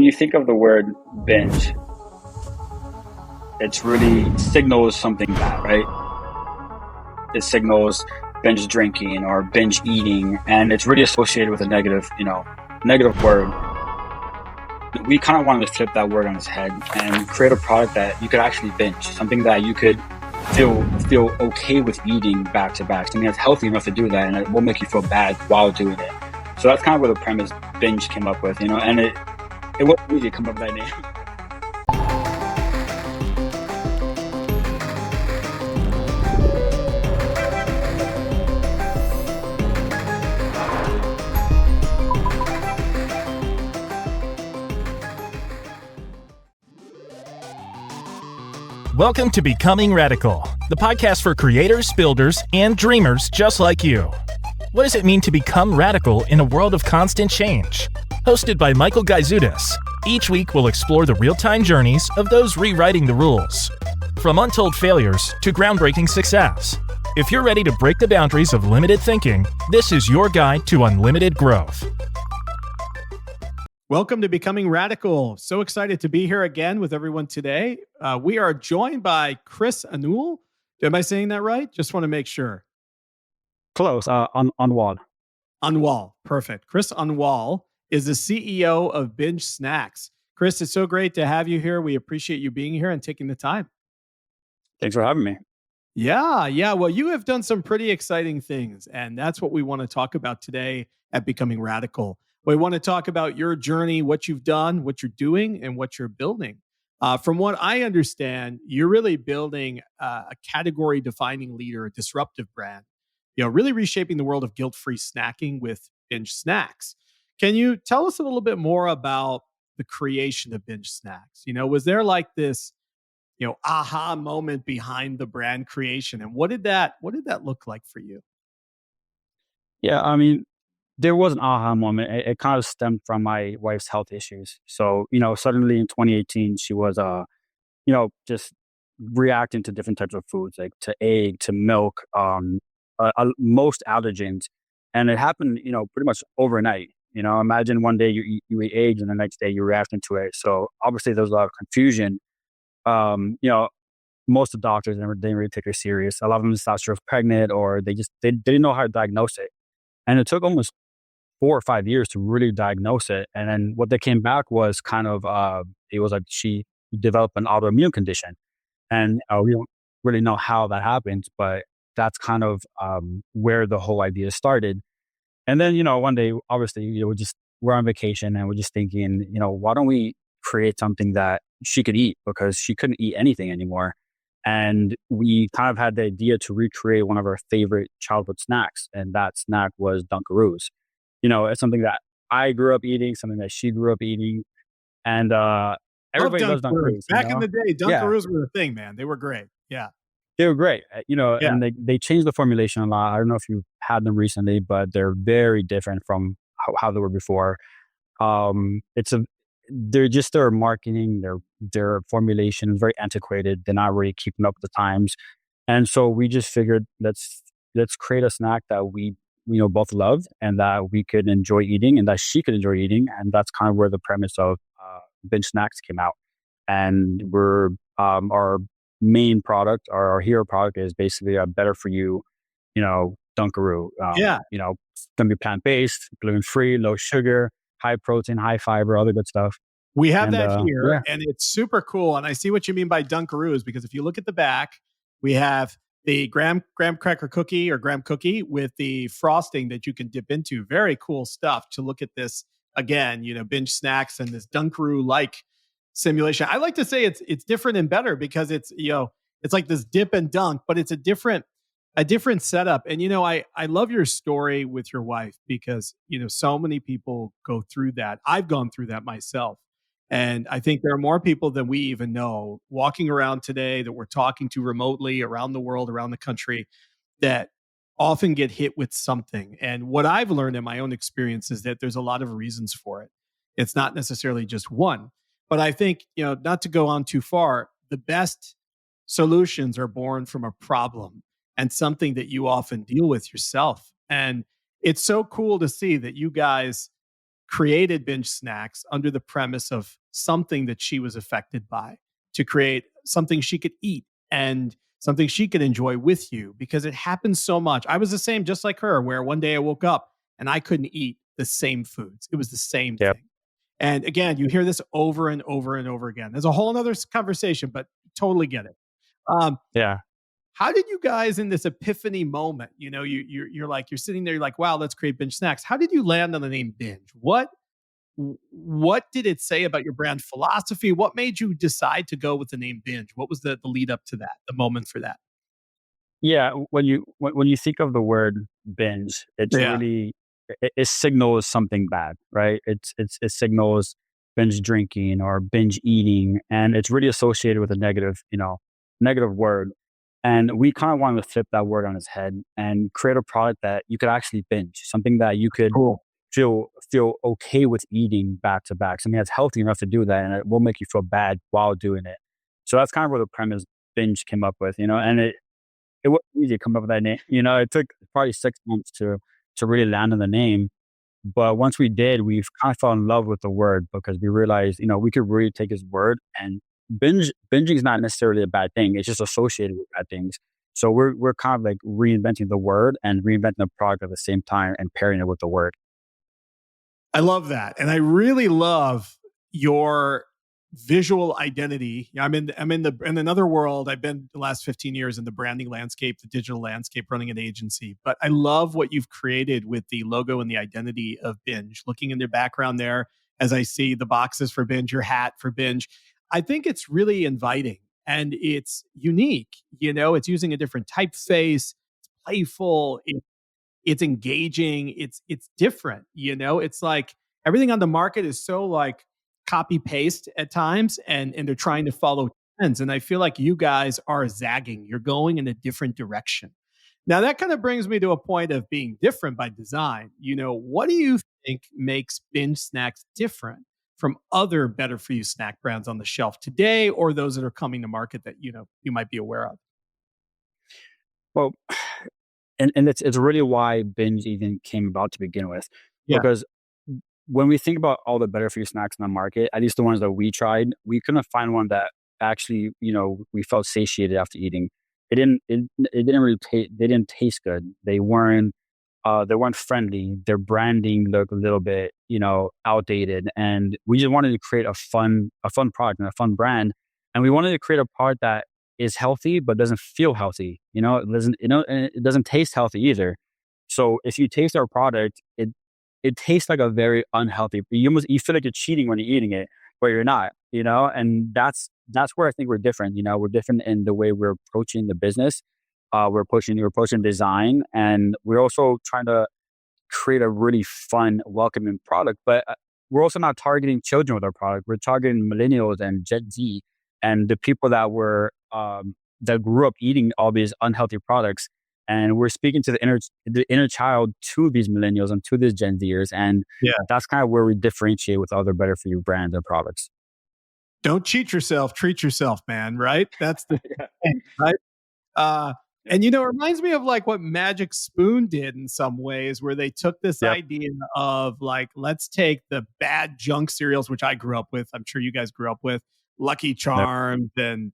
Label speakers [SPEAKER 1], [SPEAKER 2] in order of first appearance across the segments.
[SPEAKER 1] you think of the word binge, it's really signals something bad, right? It signals binge drinking or binge eating, and it's really associated with a negative, negative word. We kind of wanted to flip that word on its head and create a product that you could actually binge, something that you could feel okay with eating back to back, something that's healthy enough to do that, and it won't make you feel bad while doing it. So that's kind of where the premise binge came up with, and it wasn't easy to come up with that name.
[SPEAKER 2] Welcome to Becoming Radical, the podcast for creators, builders, and dreamers just like you. What does it mean to become radical in a world of constant change? Hosted by Michael Gaizutis, each week we'll explore the real-time journeys of those rewriting the rules. From untold failures to groundbreaking success. If you're ready to break the boundaries of limited thinking, this is your guide to unlimited growth.
[SPEAKER 3] Welcome to Becoming Radical. So excited to be here again with everyone today. We are joined by Chris Annoual. Am I saying that right? Just want to make sure.
[SPEAKER 4] Close, Annoual.
[SPEAKER 3] Annoual, perfect. Chris Annoual is the CEO of Binge Snacks. Chris, it's so great to have you here. We appreciate you being here and taking the time.
[SPEAKER 4] Thanks for having me.
[SPEAKER 3] Yeah. Well, you have done some pretty exciting things, and that's what we want to talk about today at Becoming Radical. We want to talk about your journey, what you've done, what you're doing, and what you're building. From what I understand, you're really building a category-defining leader, a disruptive brand, really reshaping the world of guilt-free snacking with Binge Snacks. Can you tell us a little bit more about the creation of Binge Snacks? Was there like this, aha moment behind the brand creation, and what did that look like for you?
[SPEAKER 4] Yeah, I mean, there was an aha moment. It kind of stemmed from my wife's health issues. So, suddenly in 2018, she was, just reacting to different types of foods, like to egg, to milk, most allergens. And it happened, pretty much overnight. Imagine one day you eat eggs and the next day you're reacting to it. So obviously there's a lot of confusion. Most of the doctors didn't really take her serious. A lot of them just thought she was pregnant, or they didn't know how to diagnose it. And it took almost 4 or 5 years to really diagnose it. And then what they came back was kind of, it was like she developed an autoimmune condition. And we don't really know how that happens, but that's kind of where the whole idea started. And then, one day, obviously, we're on vacation and we're just thinking, why don't we create something that she could eat, because she couldn't eat anything anymore. And we kind of had the idea to recreate one of our favorite childhood snacks. And that snack was Dunkaroos. It's something that I grew up eating, something that she grew up eating. And everybody loves Dunkaroos.
[SPEAKER 3] Back in the day, Dunkaroos were a thing, man. They were great. Yeah.
[SPEAKER 4] They were great, and they changed the formulation a lot. I don't know if you've had them recently, but they're very different from how they were before. Their marketing, their formulation is very antiquated. They're not really keeping up with the times. And so we just figured, let's create a snack that we both loved and that we could enjoy eating and that she could enjoy eating. And that's kind of where the premise of Binge Snacks came out. And we're our main product, our hero product, is basically a better for you, Dunkaroo. It's gonna be plant-based, gluten-free, low sugar, high protein, high fiber, other good stuff.
[SPEAKER 3] We have that here, and it's super cool. And I see what you mean by Dunkaroos, because if you look at the back, we have the graham cracker cookie or graham cookie with the frosting that you can dip into. Very cool stuff to look at this again, Binge Snacks and this Dunkaroo-like simulation. I like to say it's different and better because it's like this dip and dunk, but it's a different setup. And I love your story with your wife because so many people go through that. I've gone through that myself. And I think there are more people than we even know walking around today that we're talking to remotely around the world, around the country, that often get hit with something. And what I've learned in my own experience is that there's a lot of reasons for it. It's not necessarily just one. But I think, not to go on too far, the best solutions are born from a problem and something that you often deal with yourself. And it's so cool to see that you guys created Binge Snacks under the premise of something that she was affected by, to create something she could eat and something she could enjoy with you, because it happens so much. I was the same, just like her, where one day I woke up and I couldn't eat the same foods. It was the same
[SPEAKER 4] Yep.
[SPEAKER 3] thing. And again, you hear this over and over and over again. There's a whole other conversation, but totally get it. Um,
[SPEAKER 4] Yeah.
[SPEAKER 3] how did you guys in this epiphany moment, you're like, you're sitting there, you're like, wow, let's create Binge Snacks. How did you land on the name Binge? What did it say about your brand philosophy? What made you decide to go with the name Binge? What was the lead up to that, the moment for that?
[SPEAKER 4] Yeah, when you think of the word binge, it's
[SPEAKER 3] Yeah,
[SPEAKER 4] really it signals something bad, right? It signals binge drinking or binge eating, and it's really associated with a negative, negative word. And we kind of wanted to flip that word on its head and create a product that you could actually binge, something that you could
[SPEAKER 3] cool.
[SPEAKER 4] feel okay with eating back to back, something that's healthy enough to do that, and it will make you feel bad while doing it. So that's kind of where the premise binge came up with, and it wasn't easy to come up with that name. It took probably 6 months to really land on the name. But once we did, we've kind of fell in love with the word because we realized, we could really take his word and binging is not necessarily a bad thing. It's just associated with bad things. So we're kind of like reinventing the word and reinventing the product at the same time and pairing it with the word.
[SPEAKER 3] I love that. And I really love your visual identity. I'm in another world. I've been the last 15 years in the branding landscape, the digital landscape, running an agency. But I love what you've created with the logo and the identity of Binge. Looking in the background there, as I see the boxes for Binge, your hat for Binge, I think it's really inviting and it's unique. It's using a different typeface, it's playful, it's engaging, it's different. It's like everything on the market is so like copy paste at times, and they're trying to follow trends, and I feel like you guys are zagging, you're going in a different direction. Now that kind of brings me to a point of being different by design. What do you think makes Binge Snacks different from other better for you snack brands on the shelf today, or those that are coming to market that you might be aware of?
[SPEAKER 4] Well, and it's really why binge even came about to begin with,
[SPEAKER 3] Yeah.
[SPEAKER 4] because when we think about all the better for you snacks in the market, at least the ones that we tried, we couldn't find one that actually, we felt satiated after eating. It didn't really they didn't taste good. They weren't friendly. Their branding looked a little bit, outdated. And we just wanted to create a fun product and a fun brand. And we wanted to create a product that is healthy but doesn't feel healthy. And it doesn't taste healthy either. So if you taste our product, it tastes like a very unhealthy. You feel like you're cheating when you're eating it, but you're not. And that's where I think we're different. We're different in the way we're approaching the business. We're approaching design, and we're also trying to create a really fun, welcoming product. But we're also not targeting children with our product. We're targeting millennials and Gen Z, and the people that grew up eating all these unhealthy products. And we're speaking to the inner child to these millennials and to these Gen Zers, and
[SPEAKER 3] Yeah.
[SPEAKER 4] that's kind of where we differentiate with other better for you brands and products.
[SPEAKER 3] Don't cheat yourself, treat yourself, man, right? That's the thing, right? Uh, and it reminds me of like what Magic Spoon did in some ways, where they took this
[SPEAKER 4] Yep.
[SPEAKER 3] idea of like, let's take the bad junk cereals, which I grew up with. I'm sure you guys grew up with Lucky
[SPEAKER 4] Yep.
[SPEAKER 3] Charms and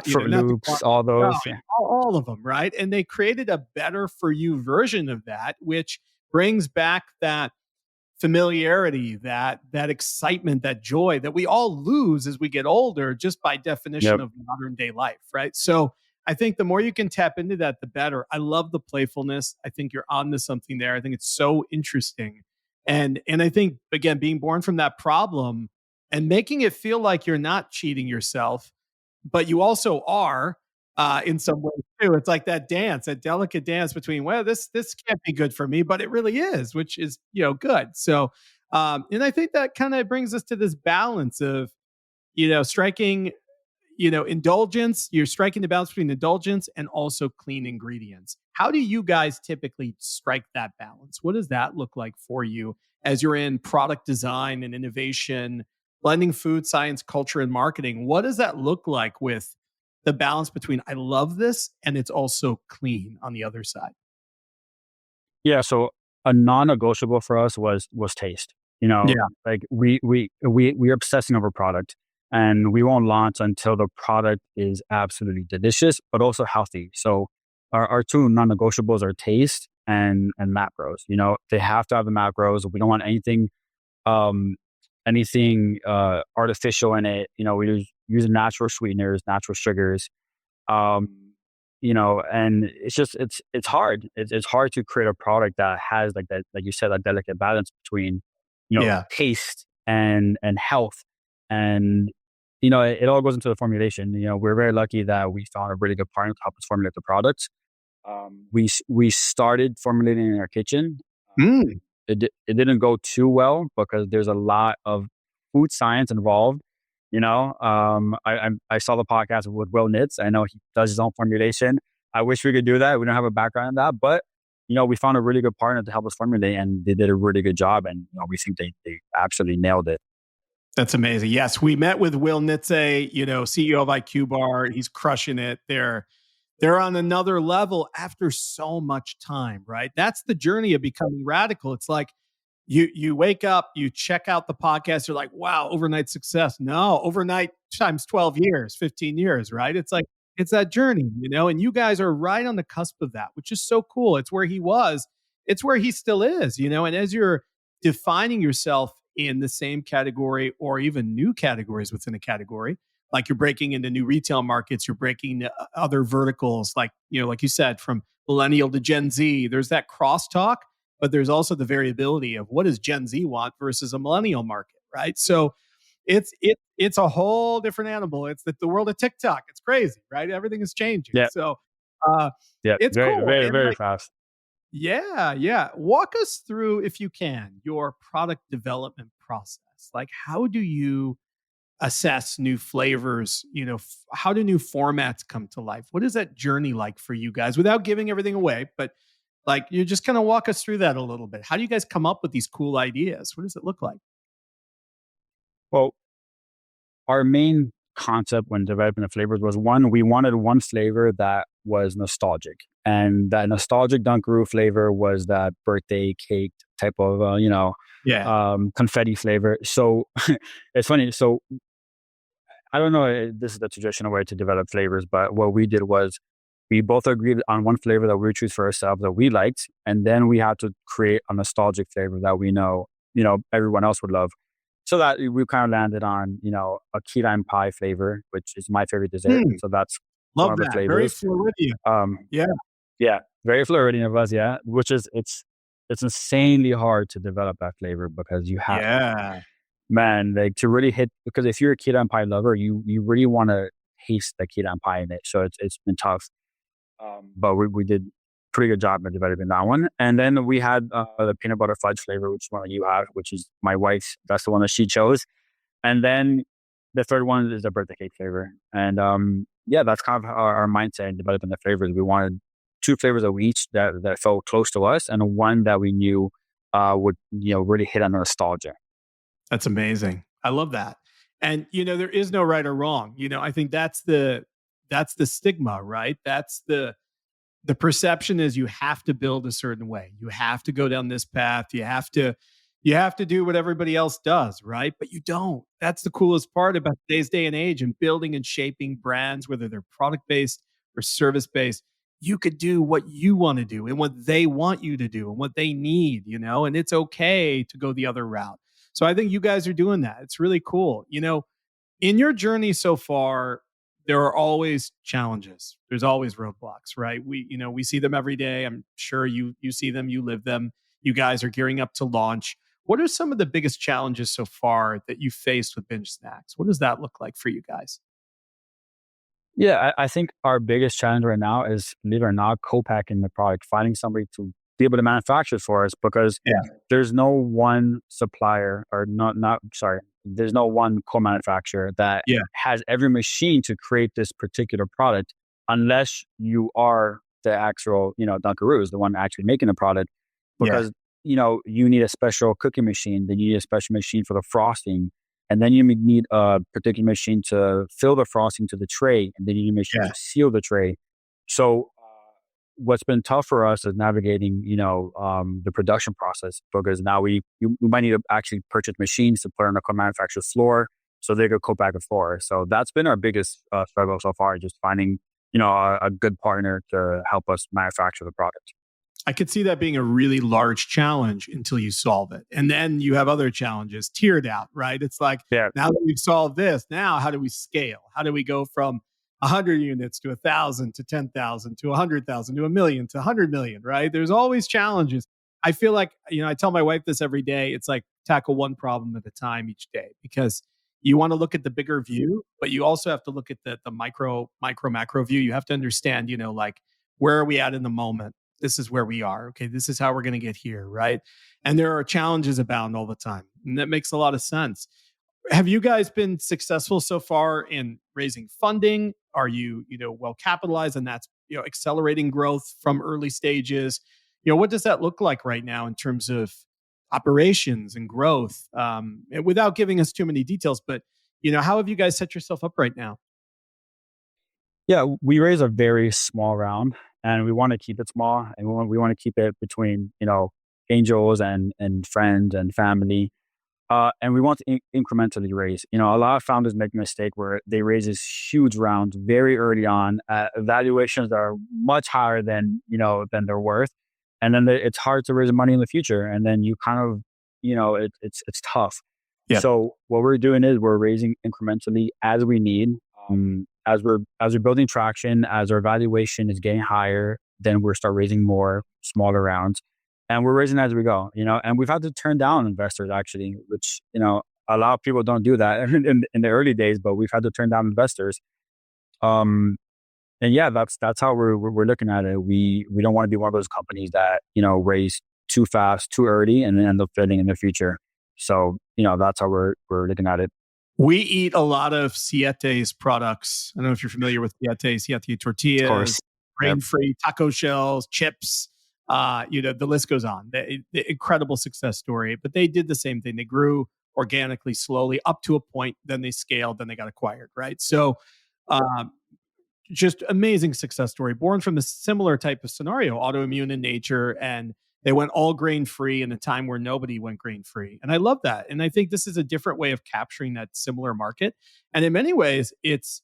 [SPEAKER 4] Fruit
[SPEAKER 3] not the
[SPEAKER 4] Loops, all
[SPEAKER 3] no,
[SPEAKER 4] those. Yeah.
[SPEAKER 3] all of them, right? And they created a better for you version of that, which brings back that familiarity, that excitement, that joy that we all lose as we get older, just by definition
[SPEAKER 4] Yep.
[SPEAKER 3] of modern day life, right? So I think the more you can tap into that, the better. I love the playfulness. I think you're on to something there. I think it's so interesting. And I think again, being born from that problem and making it feel like you're not cheating yourself, but you also are in some ways too. It's like that dance, that delicate dance between, well, this can't be good for me, but it really is, which is good. So, and I think that kind of brings us to this balance of striking indulgence. You're striking the balance between indulgence and also clean ingredients. How do you guys typically strike that balance? What does that look like for you as you're in product design and innovation, blending food science, culture, and marketing? What does that look like with the balance between I love this and it's also clean on the other side?
[SPEAKER 4] Yeah. So a non-negotiable for us was taste.
[SPEAKER 3] Yeah.
[SPEAKER 4] Like we're obsessing over product, and we won't launch until the product is absolutely delicious, but also healthy. So our two non-negotiables are taste and macros. They have to have the macros. We don't want um, anything artificial in it. We use natural sweeteners, natural sugars. Um, and it's hard. It's hard to create a product that has like that, like you said, a delicate balance between,
[SPEAKER 3] Yeah.
[SPEAKER 4] taste and health. And, it all goes into the formulation. We're very lucky that we found a really good partner to help us formulate the products. We started formulating in our kitchen.
[SPEAKER 3] Mm.
[SPEAKER 4] It didn't go too well because there's a lot of food science involved. I saw the podcast with Will Nitz. I know he does his own formulation. I wish we could do that. We don't have a background in that, but we found a really good partner to help us formulate, and they did a really good job. And we think they absolutely nailed it.
[SPEAKER 3] That's amazing. Yes, we met with Will Nitze, CEO of IQ Bar. He's crushing it. They're on another level after so much time, right? That's the journey of becoming radical. It's like you wake up, you check out the podcast, you're like, wow, overnight success. No, overnight times 12 years, 15 years, right? It's like it's that journey, and you guys are right on the cusp of that, which is so cool. It's where he was, it's where he still is, and as you're defining yourself in the same category or even new categories within a category, like you're breaking into new retail markets, you're breaking into other verticals, like like you said, from millennial to Gen Z. There's that crosstalk, but there's also the variability of what does Gen Z want versus a millennial market, right? So it's a whole different animal. It's the world of TikTok. It's crazy, right? Everything is changing.
[SPEAKER 4] Yeah,
[SPEAKER 3] So uh,
[SPEAKER 4] yeah,
[SPEAKER 3] it's
[SPEAKER 4] very,
[SPEAKER 3] cool.
[SPEAKER 4] very,
[SPEAKER 3] And
[SPEAKER 4] very
[SPEAKER 3] like,
[SPEAKER 4] fast.
[SPEAKER 3] yeah, yeah. Walk us through, if you can, your product development process. Like, how do you assess new flavors? How do new formats come to life? What is that journey like for you guys without giving everything away? But like, you just kind of walk us through that a little bit. How do you guys come up with these cool ideas? What does it look like?
[SPEAKER 4] Well, our main concept when developing the flavors was one, we wanted one flavor that was nostalgic. And that nostalgic Dunkaroo flavor was that birthday cake type of,
[SPEAKER 3] Yeah.
[SPEAKER 4] confetti flavor. So it's funny. So I don't know if this is the traditional way to develop flavors, but what we did was we both agreed on one flavor that we would choose for ourselves that we liked. And then we had to create a nostalgic flavor that we know, everyone else would love. So that we kind of landed on, a key lime pie flavor, which is my favorite dessert.
[SPEAKER 3] Hmm.
[SPEAKER 4] So that's one
[SPEAKER 3] Love
[SPEAKER 4] of the
[SPEAKER 3] that. Very
[SPEAKER 4] flavors.
[SPEAKER 3] Floridian. Yeah.
[SPEAKER 4] Yeah, very Floridian of us. Yeah, which is it's insanely hard to develop that flavor because you have,
[SPEAKER 3] Yeah.
[SPEAKER 4] man, like to really hit. Because if you're a key lime pie lover, you really want to taste the key lime pie in it. So it's been tough. But we did pretty good job at developing that one. And then we had the peanut butter fudge flavor, which one you have, which is my wife's. That's the one that she chose. And then the third one is the birthday cake flavor. And yeah, that's kind of our mindset in developing the flavors. We wanted two flavors of each that felt close to us, and one that we knew would really hit on nostalgia.
[SPEAKER 3] That's amazing. I love that. And there is no right or wrong. I think that's the stigma, right? That's the perception is you have to build a certain way. You have to go down this path. You have to do what everybody else does, right? But you don't. That's the coolest part about today's day and age and building and shaping brands, whether they're product based or service based. You could do what you want to do and what they want you to do and what they need, and it's okay to go the other route. So I think you guys are doing that. It's really cool. In your journey so far, there are always challenges. There's always roadblocks, right? We see them every day. I'm sure you see them, you live them. You guys are gearing up to launch. What are some of the biggest challenges so far that you faced with Binge Snacks? What does that look like for you guys?
[SPEAKER 4] Yeah, I think our biggest challenge right now is, believe it or not, co-packing the product, finding somebody to be able to manufacture it for us, because
[SPEAKER 3] Yeah.
[SPEAKER 4] there's no one supplier or there's no one co-manufacturer that
[SPEAKER 3] Yeah.
[SPEAKER 4] has every machine to create this particular product, unless you are the actual, Dunkaroos, the one actually making the product,
[SPEAKER 3] Yeah.
[SPEAKER 4] because, you need a special cooking machine, then you need a special machine for the frosting, and then you need a particular machine to fill the frosting to the tray, and then you need a machine
[SPEAKER 3] Yeah.
[SPEAKER 4] to seal the tray. So what's been tough for us is navigating, the production process, because now we might need to actually purchase machines to put on the manufacturer's floor so they could go back and forth. So that's been our biggest struggle so far, just finding, a good partner to help us manufacture the product.
[SPEAKER 3] I could see that being a really large challenge until you solve it. And then you have other challenges tiered out, right? It's like,
[SPEAKER 4] Yeah.
[SPEAKER 3] now that we've solved this, now how do we scale? How do we go from 100 units to 1,000 to 10,000 to 100,000 to a million to 100 million, right? There's always challenges. I feel like, I tell my wife this every day. It's like tackle one problem at a time each day, because you want to look at the bigger view, but you also have to look at the macro view. You have to understand, like, where are we at in the moment? This is where we are. Okay, this is how we're going to get here, right? And there are challenges abound all the time. And that makes a lot of sense. Have you guys been successful so far in raising funding? Are you, well capitalized, and that's, accelerating growth from early stages? What does that look like right now in terms of operations and growth? And without giving us too many details, but, how have you guys set yourself up right now?
[SPEAKER 4] Yeah, we raise a very small round, and we want to keep it small, and we want to keep it between, angels and friends and family. And we want to incrementally raise. A lot of founders make a mistake where they raise this huge round very early on at valuations that are much higher than they're worth, and then it's hard to raise money in the future, and then you kind of, it's tough.
[SPEAKER 3] Yeah.
[SPEAKER 4] So what we're doing is we're raising incrementally as we need. As we're building traction, as our valuation is getting higher, then we'll start raising more smaller rounds, and we're raising as we go. And we've had to turn down investors, actually, which, a lot of people don't do that in the early days, but we've had to turn down investors. And yeah, that's how we're looking at it. We don't want to be one of those companies that, raise too fast, too early, and then end up failing in the future. So, that's how we're looking at it.
[SPEAKER 3] We eat a lot of Siete's products. I don't know if you're familiar with Siete tortillas, grain-free taco shells, chips. The list goes on. The incredible success story. But they did the same thing. They grew organically, slowly, up to a point. Then they scaled. Then they got acquired. Right. So, just amazing success story. Born from a similar type of scenario, autoimmune in nature, and they went all grain free in a time where nobody went grain free. And I love that. And I think this is a different way of capturing that similar market. And in many ways, it's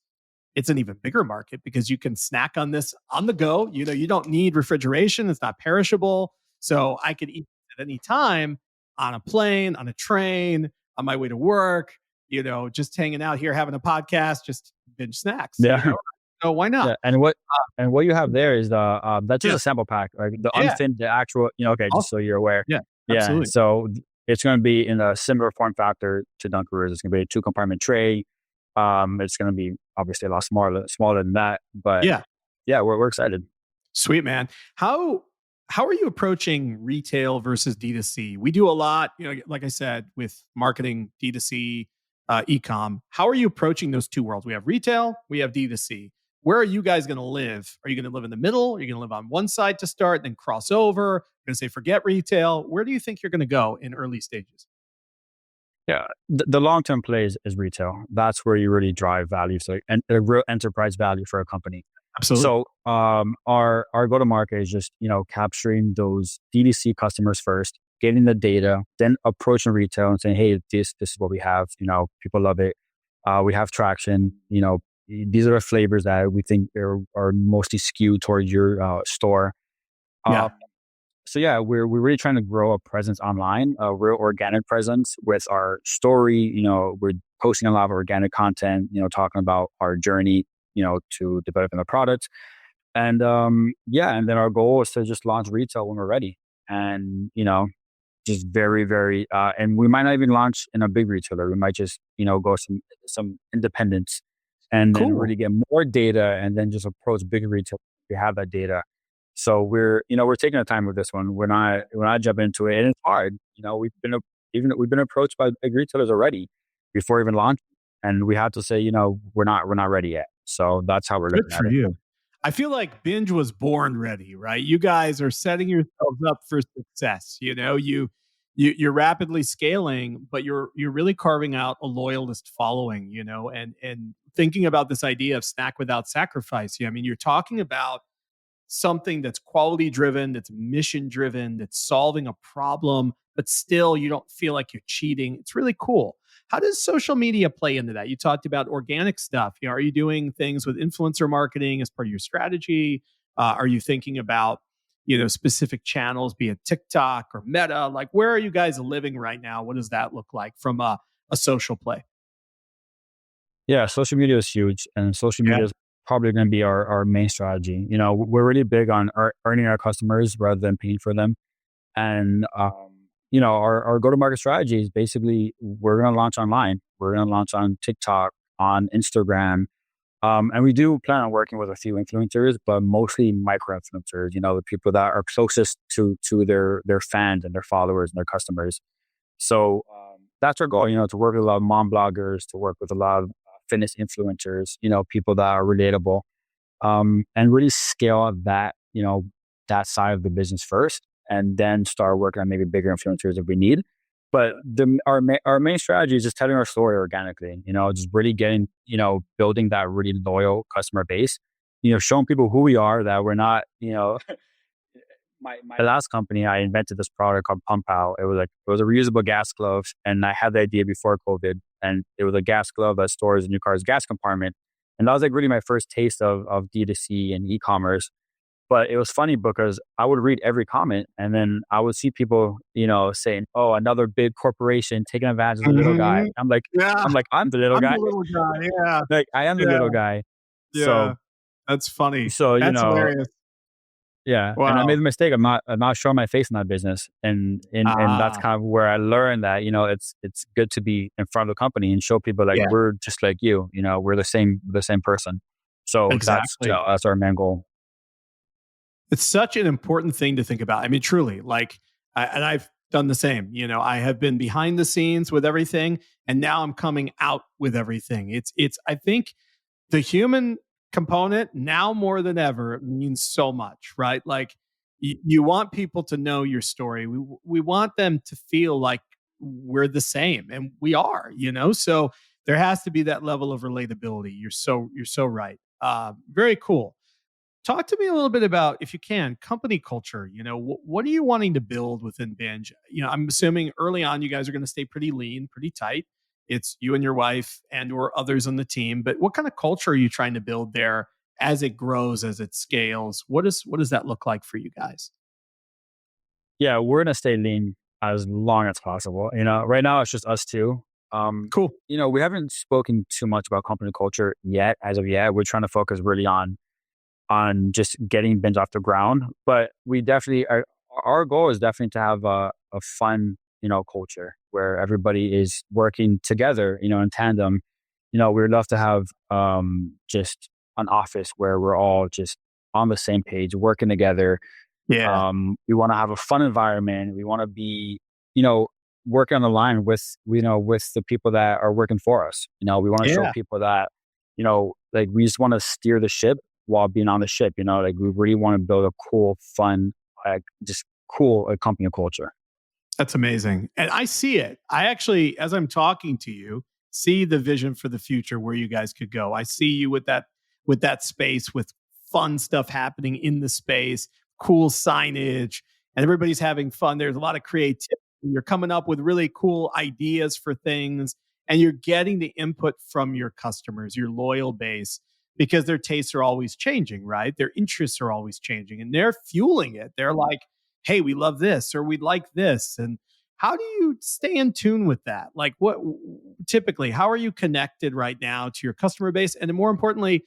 [SPEAKER 3] an even bigger market, because you can snack on this on the go. You don't need refrigeration. It's not perishable. So I could eat at any time, on a plane, on a train, on my way to work, just hanging out here, having a podcast, just binge snacks.
[SPEAKER 4] Yeah.
[SPEAKER 3] So why not?
[SPEAKER 4] Yeah. And what you have there is that's just a sample pack, like the unthinned, the actual, just so you're aware.
[SPEAKER 3] Yeah.
[SPEAKER 4] Yeah.
[SPEAKER 3] Absolutely.
[SPEAKER 4] So it's going to be in a similar form factor to Dunkaroos. It's going to be a 2-compartment tray. It's going to be obviously a lot smaller than that, but we're excited.
[SPEAKER 3] Sweet, man. How are you approaching retail versus D2C? We do a lot, like I said, with marketing, D2C, e-com. How are you approaching those two worlds? We have retail, we have D2C. Where are you guys going to live? Are you going to live in the middle? Are you going to live on one side to start, then cross over? You're going to say, forget retail. Where do you think you're going to go in early stages?
[SPEAKER 4] Yeah, the long-term play is retail. That's where you really drive value. So, and a real enterprise value for a company.
[SPEAKER 3] Absolutely.
[SPEAKER 4] So, our go-to-market is just, capturing those DTC customers first, getting the data, then approaching retail and saying, hey, this is what we have. People love it. We have traction. These are the flavors that we think are mostly skewed towards your store.
[SPEAKER 3] Yeah.
[SPEAKER 4] So yeah, we're really trying to grow a presence online, a real organic presence with our story. We're posting a lot of organic content, talking about our journey, to developing the product. And and then our goal is to just launch retail when we're ready. And, just very, very, and we might not even launch in a big retailer. We might just, go some independents and then really get more data and then just approach bigger retail. We have that data. So we're taking our time with this one. When I jump into it, and it's hard. We've been approached by big retailers already before even launch, and we had to say, we're not ready yet. So that's how we're looking at it. Good for you.
[SPEAKER 3] I feel like Binge was born ready, right? You guys are setting yourselves up for success. You're rapidly scaling, but you're really carving out a loyalist following, and thinking about this idea of snack without sacrifice. You're talking about something that's quality driven, that's mission driven, that's solving a problem, but still you don't feel like you're cheating. It's really cool. How does social media play into that? You talked about organic stuff. Are you doing things with influencer marketing as part of your strategy? Are you thinking about specific channels, be it TikTok or Meta? Like, where are you guys living right now? What does that look like from a social play?
[SPEAKER 4] Yeah, social media is huge, and social
[SPEAKER 3] Yeah.
[SPEAKER 4] media is probably going to be our main strategy. We're really big on earning our customers rather than paying for them. And, our go-to-market strategy is basically we're going to launch online. We're going to launch on TikTok, on Instagram. And we do plan on working with a few influencers, but mostly micro influencers, the people that are closest to their fans and their followers and their customers. So that's our goal, to work with a lot of mom bloggers, to work with a lot of fitness influencers, people that are relatable, and really scale that, that side of the business first, and then start working on maybe bigger influencers if we need. But our main strategy is just telling our story organically, just really getting, building that really loyal customer base, showing people who we are, that we're not, my last company, I invented this product called Pump Out. It was a reusable gas glove, and I had the idea before COVID, and it was a gas glove that stores in your car's gas compartment. And that was like really my first taste of D2C and e-commerce. But it was funny because I would read every comment, and then I would see people, saying, "Oh, another big corporation taking advantage of the little guy."
[SPEAKER 3] Mhm.
[SPEAKER 4] I'm like,
[SPEAKER 3] Yeah.
[SPEAKER 4] I'm the little
[SPEAKER 3] I'm
[SPEAKER 4] guy.
[SPEAKER 3] the little guy. Yeah.
[SPEAKER 4] Like, I am the
[SPEAKER 3] Yeah.
[SPEAKER 4] little guy.
[SPEAKER 3] Yeah.
[SPEAKER 4] So,
[SPEAKER 3] That's funny.
[SPEAKER 4] so
[SPEAKER 3] That's hilarious.
[SPEAKER 4] yeah, and I made
[SPEAKER 3] Wow.
[SPEAKER 4] the mistake. I'm not showing my face in that business, and that's
[SPEAKER 3] Ah,
[SPEAKER 4] kind of where I learned that it's good to be in front of the company and show people like
[SPEAKER 3] yeah,
[SPEAKER 4] we're just like you. We're the same person. So
[SPEAKER 3] exactly.
[SPEAKER 4] that's our main goal.
[SPEAKER 3] It's such an important thing to think about. I mean, truly, like, and I've done the same. I have been behind the scenes with everything, and now I'm coming out with everything. I think the human component now more than ever means so much, right? Like, you want people to know your story. We want them to feel like we're the same, and we are. So there has to be that level of relatability. You're so right. Very cool. Talk to me a little bit about, if you can, company culture. What are you wanting to build within Binge? I'm assuming early on you guys are going to stay pretty lean, pretty tight. It's you and your wife and or others on the team. But what kind of culture are you trying to build there as it grows, as it scales? What does that look like for you guys?
[SPEAKER 4] Yeah, we're gonna stay lean as long as possible. Right now it's just us two.
[SPEAKER 3] Cool.
[SPEAKER 4] We haven't spoken too much about company culture yet. As of yet, we're trying to focus really on just getting Binge off the ground. But we definitely our goal is definitely to have a fun, culture where everybody is working together, in tandem. We'd love to have just an office where we're all just on the same page, working together.
[SPEAKER 3] Yeah.
[SPEAKER 4] We want to have a fun environment. We want to be, working on the line with the people that are working for us. We want to show
[SPEAKER 3] Yeah.
[SPEAKER 4] people that, like we just want to steer the ship while being on the ship. Like we really want to build a cool, fun, like just cool company culture.
[SPEAKER 3] That's amazing. And I see it. I actually, as I'm talking to you, see the vision for the future where you guys could go. I see you with that space, with fun stuff happening in the space, cool signage, and everybody's having fun. There's a lot of creativity. You're coming up with really cool ideas for things, and you're getting the input from your customers, your loyal base, because their tastes are always changing, right? Their interests are always changing, and they're fueling it. They're like, hey, we love this or we'd like this. And how do you stay in tune with that? Like, what typically, how are you connected right now to your customer base? And then more importantly,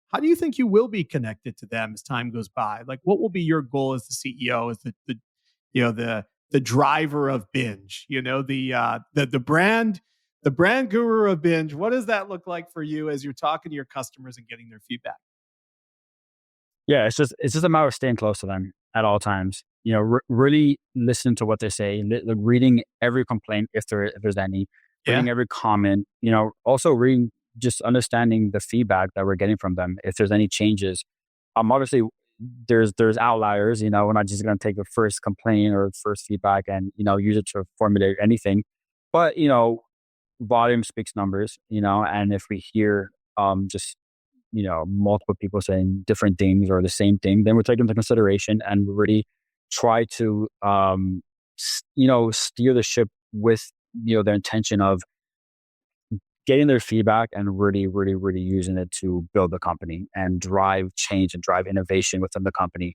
[SPEAKER 3] how do you think you will be connected to them as time goes by? Like, what will be your goal as the CEO, as the driver of Binge, the brand guru of Binge? What does that look like for you as you're talking to your customers and getting their feedback?
[SPEAKER 4] Yeah, it's just a matter of staying close to them at all times. Really listen to what they say, reading every complaint if there's any,
[SPEAKER 3] Yeah.
[SPEAKER 4] reading every comment. Also reading, just understanding the feedback that we're getting from them. If there's any changes, obviously there's outliers. We're not just going to take the first complaint or first feedback and use it to formulate anything. But volume speaks numbers. And if we hear just multiple people saying different things or the same thing, then we take into consideration and really try to, steer the ship with, the intention of getting their feedback and really, really, really using it to build the company and drive change and drive innovation within the company.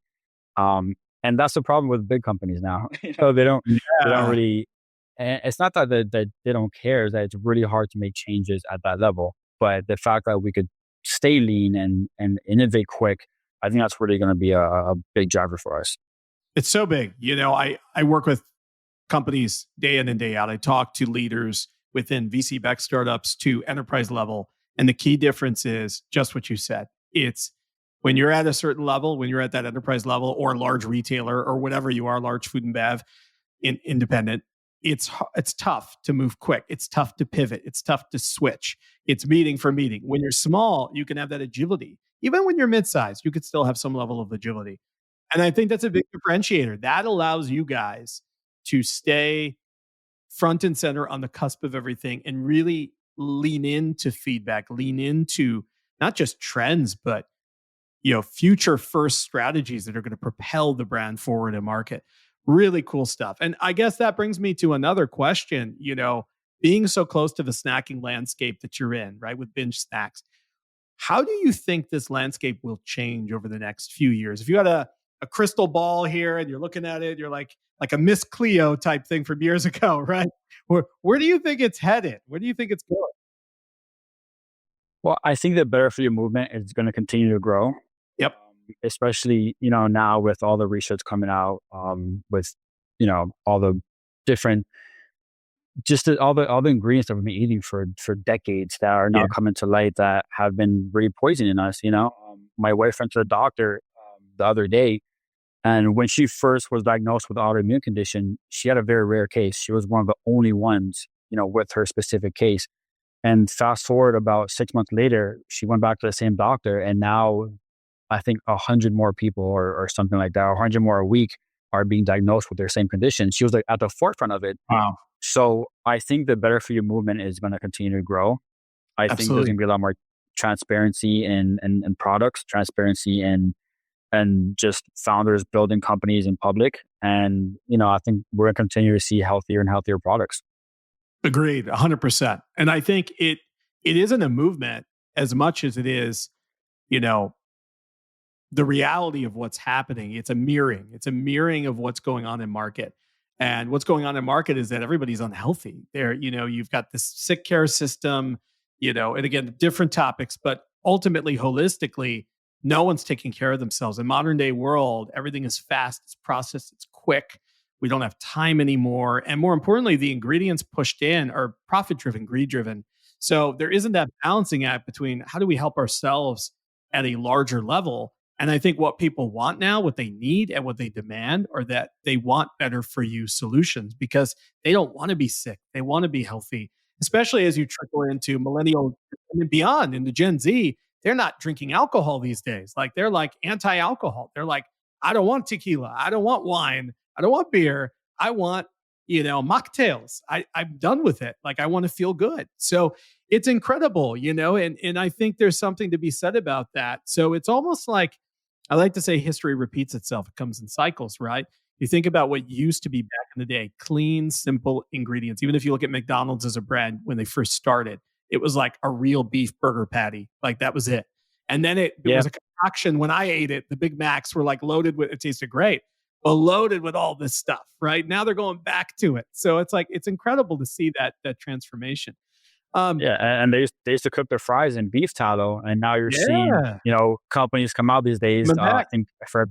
[SPEAKER 4] And that's the problem with big companies now. So they don't
[SPEAKER 3] Yeah.
[SPEAKER 4] really, and it's not that they don't care, it's that it's really hard to make changes at that level. But the fact that we could stay lean and innovate quick, I think that's really going to be a big driver for us.
[SPEAKER 3] It's so big. I work with companies day in and day out. I talk to leaders within VC backed startups to enterprise level. And the key difference is just what you said. It's when you're at a certain level, when you're at that enterprise level or large retailer or whatever you are, large food and bev, independent, it's tough to move quick. It's tough to pivot. It's tough to switch. It's meeting for meeting. When you're small, you can have that agility. Even when you're mid-sized, you could still have some level of agility. And I think that's a big differentiator. That allows you guys to stay front and center on the cusp of everything and really lean into feedback, lean into not just trends, but future first strategies that are going to propel the brand forward in market. Really cool stuff. And I guess that brings me to another question, being so close to the snacking landscape that you're in, right, with Binge Snacks. How do you think this landscape will change over the next few years? If you had a crystal ball here and you're looking at it, you're like a Miss Cleo type thing from years ago, right? Where do you think it's headed? Where do you think it's going?
[SPEAKER 4] Well, I think the Better For You movement is going to continue to grow,
[SPEAKER 3] Yep.
[SPEAKER 4] especially, now with all the research coming out, with, all the different, all the ingredients that we've been eating for decades that are now
[SPEAKER 3] Yeah.
[SPEAKER 4] coming to light that have been really poisoning us. My wife went to the doctor the other day, and when she first was diagnosed with an autoimmune condition, she had a very rare case. She was one of the only ones, with her specific case. And fast forward about 6 months later, she went back to the same doctor, and now I think 100 more people or something like that, or 100 more a week are being diagnosed with their same condition. She was like at the forefront of it.
[SPEAKER 3] Wow.
[SPEAKER 4] So I think the Better For You movement is going to continue to grow. I think there's
[SPEAKER 3] Absolutely.
[SPEAKER 4] going to be a lot more transparency in products, transparency and just founders building companies in public. And, I think we're going to continue to see healthier and healthier products.
[SPEAKER 3] Agreed, 100%. And I think it isn't a movement as much as it is, you know, the reality of what's happening. It's a mirroring. It's a mirroring of what's going on in market. And what's going on in market is that everybody's unhealthy. You've got this sick care system, and again, different topics, but ultimately, holistically, no one's taking care of themselves. In modern day world, everything is fast, it's processed, it's quick. We don't have time anymore. And more importantly, the ingredients pushed in are profit driven, greed driven. So there isn't that balancing act between how do we help ourselves at a larger level. And I think what people want now, what they need and what they demand are that they want better for you solutions because they don't want to be sick. They want to be healthy, especially as you trickle into millennial and beyond into Gen Z. They're not drinking alcohol these days. Like they're like anti-alcohol. They're like, I don't want tequila. I don't want wine. I don't want beer. I want, mocktails. I'm done with it. Like I want to feel good. So it's incredible, and I think there's something to be said about that. So it's almost like I like to say history repeats itself. It comes in cycles, right? You think about what used to be back in the day, clean, simple ingredients. Even if you look at McDonald's as a brand when they first started, it was like a real beef burger patty. Like that was it. And then it
[SPEAKER 4] Yeah.
[SPEAKER 3] was a concoction. When I ate it, the Big Macs were like loaded with, it tasted great, but loaded with all this stuff, right? Now they're going back to it. So it's like, it's incredible to see that transformation.
[SPEAKER 4] Yeah, and they used to cook their fries in beef tallow, and now you're seeing,
[SPEAKER 3] Yeah.
[SPEAKER 4] companies come out these days.
[SPEAKER 3] Coming
[SPEAKER 4] I
[SPEAKER 3] back.
[SPEAKER 4] think for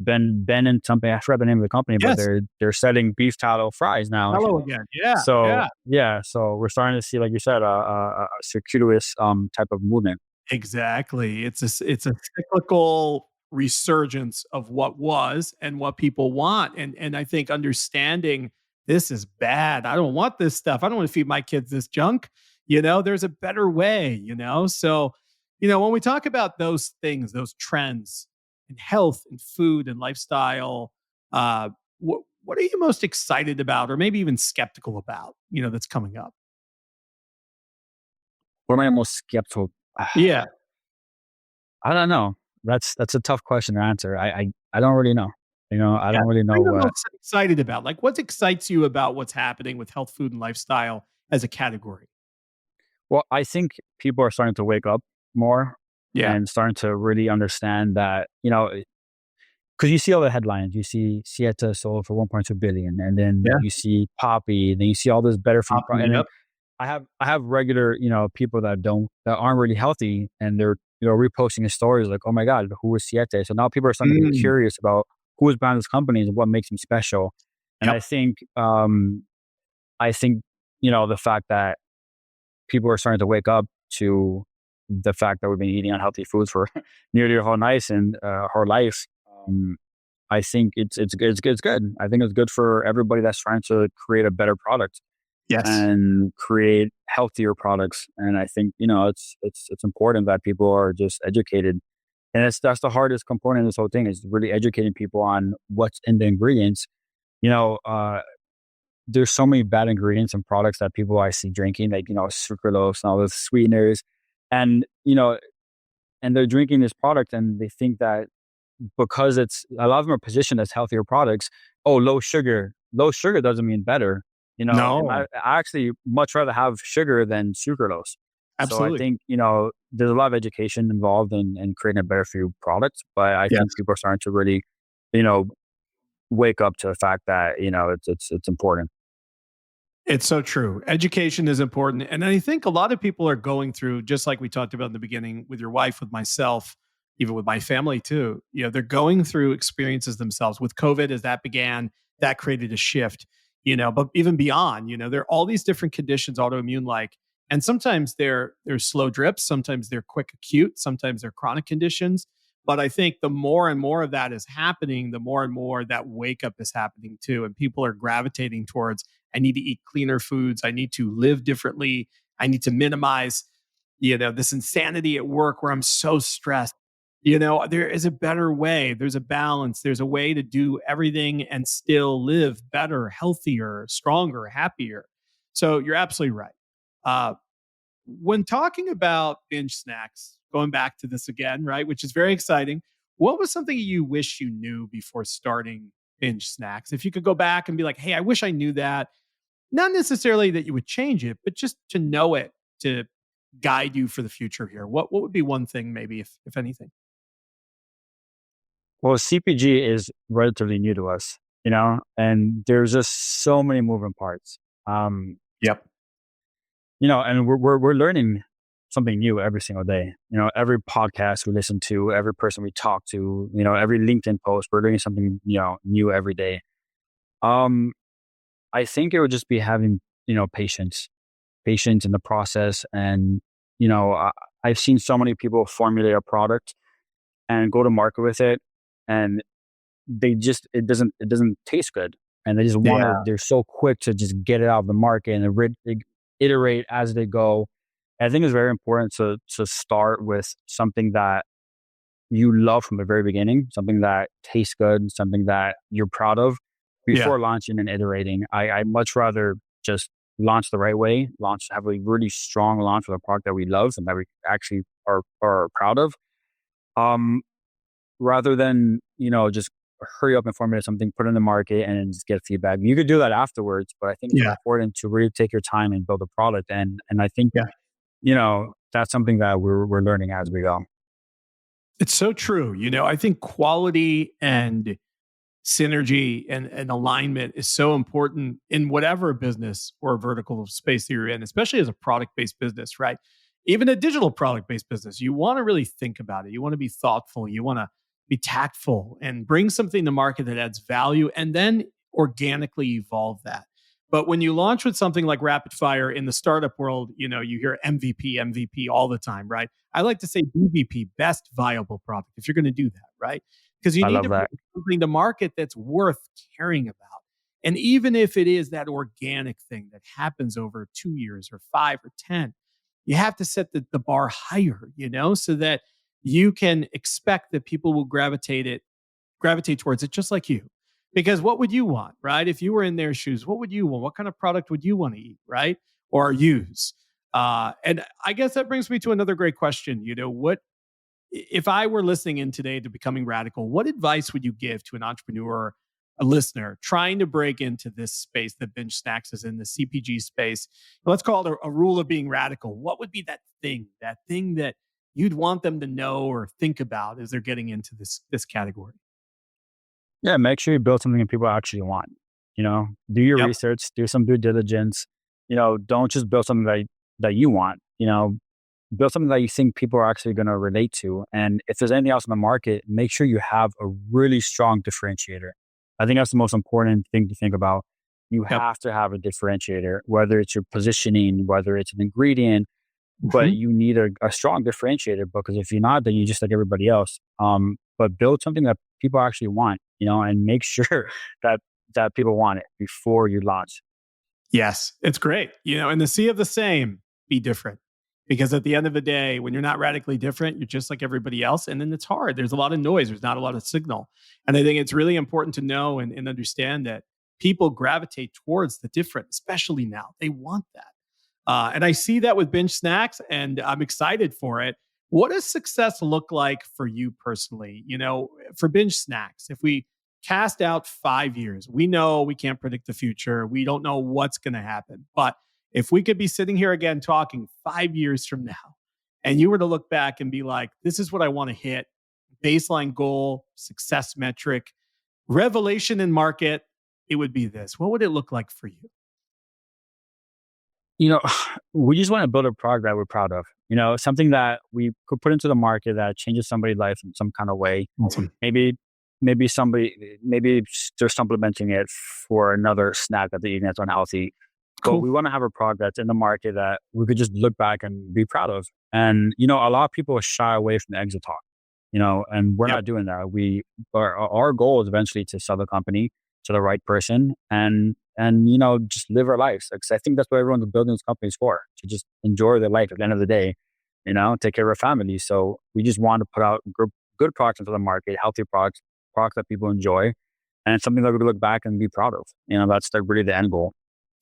[SPEAKER 4] Ben and something, I forgot the name of the company, but
[SPEAKER 3] Yes.
[SPEAKER 4] they're selling beef tallow fries now.
[SPEAKER 3] Hello again. Yeah.
[SPEAKER 4] So
[SPEAKER 3] Yeah.
[SPEAKER 4] yeah, so we're starting to see, like you said, a circuitous type of movement.
[SPEAKER 3] Exactly. It's a cyclical resurgence of what was and what people want. And I think understanding this is bad. I don't want this stuff. I don't want to feed my kids this junk. There's a better way. So, when we talk about those things, those trends in health and food and lifestyle, what are you most excited about or maybe even skeptical about, that's coming up?
[SPEAKER 4] What am I most skeptical?
[SPEAKER 3] Yeah.
[SPEAKER 4] I don't know. That's a tough question to answer. I don't really know. I
[SPEAKER 3] Yeah.
[SPEAKER 4] don't really
[SPEAKER 3] What
[SPEAKER 4] know
[SPEAKER 3] are you
[SPEAKER 4] what.
[SPEAKER 3] most excited about? Like, what excites you about what's happening with health food and lifestyle as a category?
[SPEAKER 4] Well, I think people are starting to wake up more
[SPEAKER 3] Yeah.
[SPEAKER 4] and starting to really understand that, because you see all the headlines. You see Sieta sold for 1.2 billion, and then
[SPEAKER 3] Yeah.
[SPEAKER 4] you see Poppy, and then you see all this better for you.
[SPEAKER 3] Poppy,
[SPEAKER 4] And then
[SPEAKER 3] yep.
[SPEAKER 4] I have regular, people that aren't really healthy, and they're reposting his stories like, oh my god, who is Siete? So now people are starting to get
[SPEAKER 3] Mm,
[SPEAKER 4] curious about who is behind this company and what makes him special. And
[SPEAKER 3] yep.
[SPEAKER 4] I think the fact that people are starting to wake up to the fact that we've been eating unhealthy foods for nearly our whole life and our life. Um, I think it's good. I think it's good for everybody that's trying to create a better product
[SPEAKER 3] Yes.
[SPEAKER 4] and create healthier products. And I think it's important that people are just educated. And that's the hardest component of this whole thing is really educating people on what's in the ingredients. You know, uh, there's so many bad ingredients and products that people I see drinking, like sucralose and all those sweeteners, and and they're drinking this product and they think that because it's a lot of them are positioned as healthier products. Oh, low sugar. Low sugar doesn't mean better.
[SPEAKER 3] No,
[SPEAKER 4] I actually much rather have sugar than sucralose. So I
[SPEAKER 3] absolutely.
[SPEAKER 4] think, there's a lot of education involved in creating a better for you product, but I think
[SPEAKER 3] Yes.
[SPEAKER 4] people are starting to really, you know, wake up to the fact that, it's important.
[SPEAKER 3] It's so true. Education is important. And I think a lot of people are going through, just like we talked about in the beginning with your wife, with myself, even with my family too. They're going through experiences themselves. With COVID, as that began, that created a shift, but even beyond, there are all these different conditions, autoimmune like, and sometimes they're slow drips, sometimes they're quick acute, sometimes they're chronic conditions. But I think the more and more of that is happening, the more and more that wake up is happening too. And people are gravitating towards I need to eat cleaner foods. I need to live differently. I need to minimize, this insanity at work where I'm so stressed. There is a better way. There's a balance. There's a way to do everything and still live better, healthier, stronger, happier. So you're absolutely right. Uh, when talking about binge snacks, going back to this again, right, which is very exciting, what was something you wish you knew before starting binge snacks? If you could go back and be like, hey, I wish I knew that, not necessarily that you would change it, but just to know it to guide you for the future here. What would be one thing maybe if anything?
[SPEAKER 4] Well, CPG is relatively new to us, and there's just so many moving parts. Um,
[SPEAKER 3] Yep.
[SPEAKER 4] and we're learning something new every single day. Every podcast we listen to, every person we talk to, every LinkedIn post, we're learning something, new every day. Um, I think it would just be having, patience in the process. And, I've seen so many people formulate a product and go to market with it, and it doesn't taste good, and
[SPEAKER 3] Yeah.
[SPEAKER 4] they're so quick to just get it out of the market and iterate as they go. And I think it's very important to start with something that you love from the very beginning, something that tastes good, something that you're proud of
[SPEAKER 3] Yeah.
[SPEAKER 4] before launching and iterating. I much rather just launch the right way, have a really strong launch with a product that we love and that we actually are proud of. Um, Rather than, just hurry up and formulate something, put it in the market and then just get feedback. You could do that afterwards, but I think it's
[SPEAKER 3] Yeah.
[SPEAKER 4] important to really take your time and build a product. And I think,
[SPEAKER 3] Yeah.
[SPEAKER 4] that's something that we're learning as we go.
[SPEAKER 3] It's so true. I think quality and synergy and alignment is so important in whatever business or vertical space that you're in, especially as a product based business, right? Even a digital product based business, you want to really think about it. You want to be thoughtful. You want to be tactful and bring something to market that adds value and then organically evolve that. But when you launch with something like rapid fire in the startup world, you hear MVP all the time, right? I like to say BVP, best viable product, if you're going to do that, right? Because you
[SPEAKER 4] I
[SPEAKER 3] need
[SPEAKER 4] love
[SPEAKER 3] to
[SPEAKER 4] that.
[SPEAKER 3] bring something to market that's worth caring about. And even if it is that organic thing that happens over 2 years or 5 or 10, you have to set the bar higher, so that you can expect that people will gravitate towards it just like you. Because what would you want, right? If you were in their shoes, what would you want? What kind of product would you want to eat, right? Or use? And I guess that brings me to another great question. What if I were listening in today to Becoming Radical, what advice would you give to an entrepreneur, a listener trying to break into this space that Binge Snacks is in, the CPG space? Let's call it a rule of being radical. What would be that thing that you'd want them to know or think about as they're getting into this category?
[SPEAKER 4] Yeah, make sure you build something that people actually want. Do your
[SPEAKER 3] Yep.
[SPEAKER 4] research, do some due diligence. Don't just build something that you want. Build something that you think people are actually going to relate to. And if there's anything else in the market, make sure you have a really strong differentiator. I think that's the most important thing to think about. You
[SPEAKER 3] Yep.
[SPEAKER 4] have to have a differentiator, whether it's your positioning, whether it's an ingredient, but
[SPEAKER 3] Mhm.
[SPEAKER 4] you need a strong differentiator, because if you're not, then you're just like everybody else. But build something that people actually want, and make sure that people want it before you launch.
[SPEAKER 3] Yes, it's great. In the sea of the same, be different. Because at the end of the day, when you're not radically different, you're just like everybody else. And then it's hard. There's a lot of noise. There's not a lot of signal. And I think it's really important to know and understand that people gravitate towards the different, especially now. They want that. And I see that with Binge Snacks, and I'm excited for it. What does success look like for you personally? For Binge Snacks, if we cast out 5 years, we know we can't predict the future. We don't know what's going to happen. But if we could be sitting here again talking 5 years from now, and you were to look back and be like, this is what I want to hit, baseline goal, success metric, revelation in market, it would be this. What would it look like for you?
[SPEAKER 4] you know, we just want to build a product that we're proud of. Something that we could put into the market that changes somebody's life in some kind of way.
[SPEAKER 3] Awesome.
[SPEAKER 4] Maybe they're supplementing it for another snack that they're eating that's unhealthy. But
[SPEAKER 3] Cool.
[SPEAKER 4] we want to have a product that's in the market that we could just look back and be proud of. And, a lot of people shy away from the exit talk, and we're
[SPEAKER 3] Yep.
[SPEAKER 4] not doing that. Our goal is eventually to sell the company to the right person and just live our lives. Because I think that's what everyone's building these companies for, to just enjoy their life at the end of the day, take care of our families. So we just want to put out good products into the market, healthy products that people enjoy, and something that we look back and be proud of. That's really the end goal.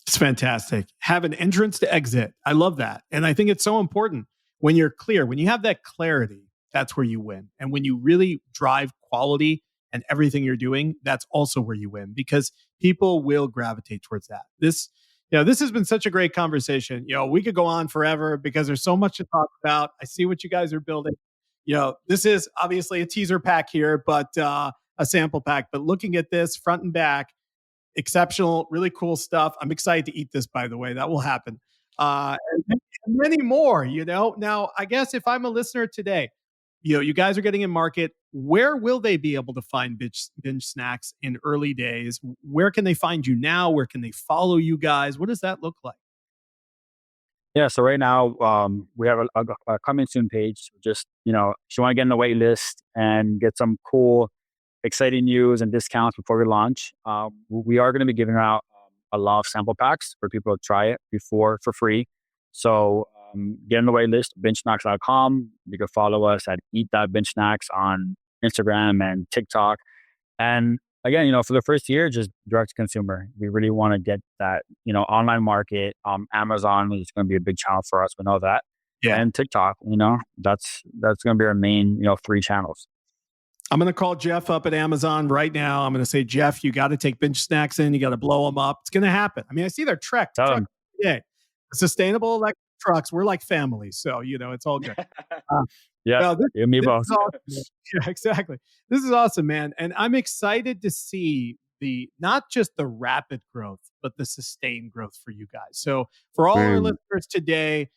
[SPEAKER 3] It's fantastic. Have an entrance to exit. I love that. And I think it's so important when you're clear, when you have that clarity, that's where you win. And when you really drive quality and everything you're doing, that's also where you win, because people will gravitate towards that. This has been such a great conversation. We could go on forever because there's so much to talk about. I see what you guys are building. This is obviously a teaser pack here, but a sample pack. But looking at this front and back, exceptional, really cool stuff. I'm excited to eat this, by the way. That will happen. And many more, Now, I guess if I'm a listener today, you guys are getting in market. Where will they be able to find Binge Snacks in early days? Where can they find you now? Where can they follow you guys? What does that look like?
[SPEAKER 4] Yeah, so right now we have a coming soon page. Just, if you want to get on the wait list and get some cool, exciting news and discounts before we launch, we are going to be giving out a lot of sample packs for people to try it before for free. So get on the wait list, bingesnacks.com. You can follow us at eat.bingesnacks on Instagram and TikTok. And again, for the first year, just direct to consumer. We really want to get that, online market. Amazon is going to be a big channel for us. We know that.
[SPEAKER 3] Yeah.
[SPEAKER 4] And TikTok, that's going to be our main, 3 channels.
[SPEAKER 3] I'm going to call Jeff up at Amazon right now. I'm going to say, Jeff, you got to take Binge Snacks in. You got to blow them up. It's going to happen. I mean, I see their truck. Yeah. Sustainable electric trucks. We're like family. So, it's all good.
[SPEAKER 4] Yeah.
[SPEAKER 3] Well,
[SPEAKER 4] me both.
[SPEAKER 3] Awesome. Yeah, exactly. This is awesome, man. And I'm excited to see not just the rapid growth, but the sustained growth for you guys. So for all our listeners today,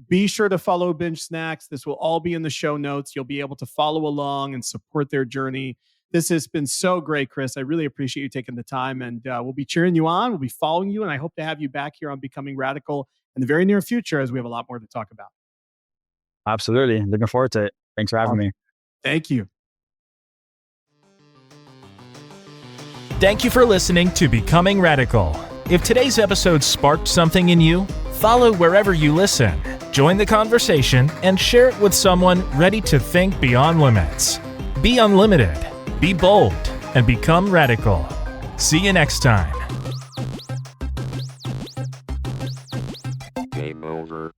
[SPEAKER 3] be sure to follow Binge Snacks. This will all be in the show notes. You'll be able to follow along and support their journey. This has been so great, Chris. I really appreciate you taking the time, and we'll be cheering you on. We'll be following you, and I hope to have you back here on Becoming Radical in the very near future, as we have a lot more to talk about.
[SPEAKER 4] Absolutely. Looking forward to it. Thanks for having me.
[SPEAKER 3] Thank you.
[SPEAKER 2] Thank you for listening to Becoming Radical. If today's episode sparked something in you, follow wherever you listen, join the conversation, and share it with someone ready to think beyond limits. Be unlimited, be bold, and become radical. See you next time.
[SPEAKER 5] Game over.